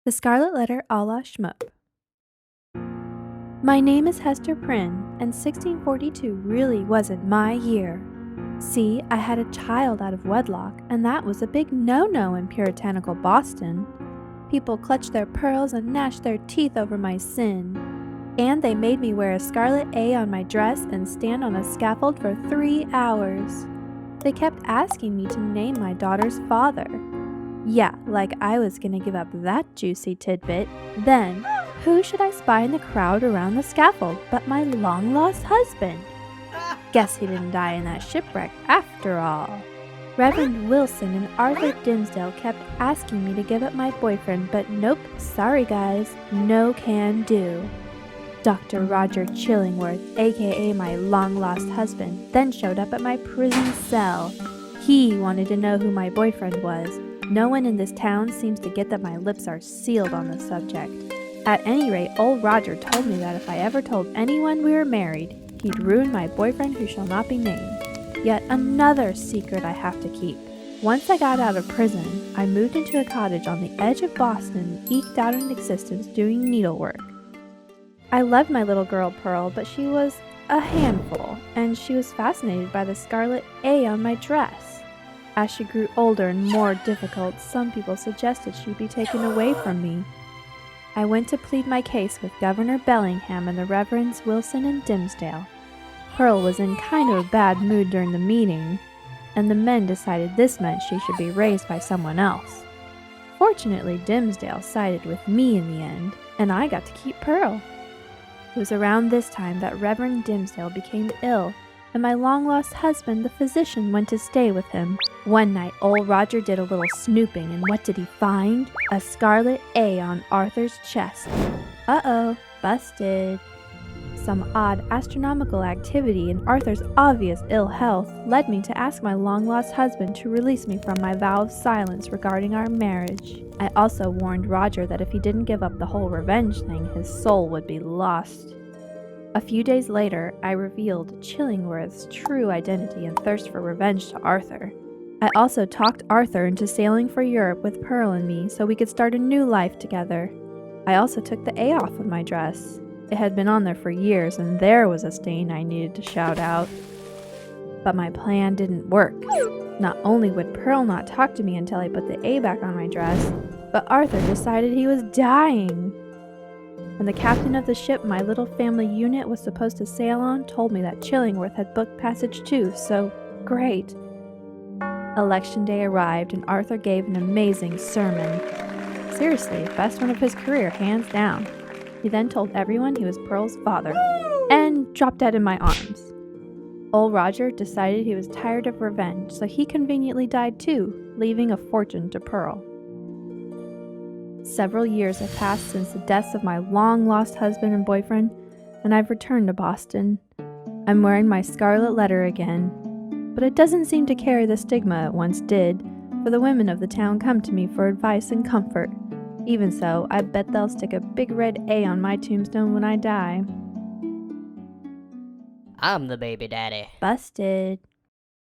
The Scarlet Letter a la Shmoop. My name is Hester Prynne, and 1642 really wasn't my year. See, I had a child out of wedlock, and that was a big no-no in puritanical Boston. People clutched their pearls and gnashed their teeth over my sin. And they made me wear a scarlet A on my dress and stand on a scaffold for 3 hours. They kept asking me to name my daughter's father. Yeah, like I was gonna give up that juicy tidbit. Then, who should I spy in the crowd around the scaffold but my long-lost husband? Guess he didn't die in that shipwreck after all. Reverend Wilson and Arthur Dimmesdale kept asking me to give up my boyfriend, but nope, sorry guys, no can do. Dr. Roger Chillingworth, aka my long-lost husband, then showed up at my prison cell. He wanted to know who my boyfriend was. No one in this town seems to get that my lips are sealed on the subject. At any rate, old Roger told me that if I ever told anyone we were married, he'd ruin my boyfriend who shall not be named. Yet another secret I have to keep. Once I got out of prison, I moved into a cottage on the edge of Boston and eked out an existence doing needlework. I loved my little girl Pearl, but she was a handful, and she was fascinated by the scarlet A on my dress. As she grew older and more difficult, some people suggested she be taken away from me. I went to plead my case with Governor Bellingham and the Reverends Wilson and Dimmesdale. Pearl was in kind of a bad mood during the meeting, and the men decided this meant she should be raised by someone else. Fortunately, Dimmesdale sided with me in the end, and I got to keep Pearl. It was around this time that Reverend Dimmesdale became ill, and my long-lost husband, the physician, went to stay with him. One night, old Roger did a little snooping, and what did he find? A scarlet A on Arthur's chest. Uh-oh, busted. Some odd astronomical activity and Arthur's obvious ill health led me to ask my long-lost husband to release me from my vow of silence regarding our marriage. I also warned Roger that if he didn't give up the whole revenge thing, his soul would be lost. A few days later, I revealed Chillingworth's true identity and thirst for revenge to Arthur. I also talked Arthur into sailing for Europe with Pearl and me so we could start a new life together. I also took the A off of my dress. It had been on there for years, and there was a stain I needed to shout out. But my plan didn't work. Not only would Pearl not talk to me until I put the A back on my dress, but Arthur decided he was dying. And the captain of the ship my little family unit was supposed to sail on told me that Chillingworth had booked passage too, so great. Election day arrived, and Arthur gave an amazing sermon. Seriously, best one of his career, hands down. He then told everyone he was Pearl's father, and dropped dead in my arms. Old Roger decided he was tired of revenge, so he conveniently died too, leaving a fortune to Pearl. Several years have passed since the deaths of my long-lost husband and boyfriend, and I've returned to Boston. I'm wearing my scarlet letter again, but it doesn't seem to carry the stigma it once did, for the women of the town come to me for advice and comfort. Even so, I bet they'll stick a big red A on my tombstone when I die. I'm the baby daddy. Busted.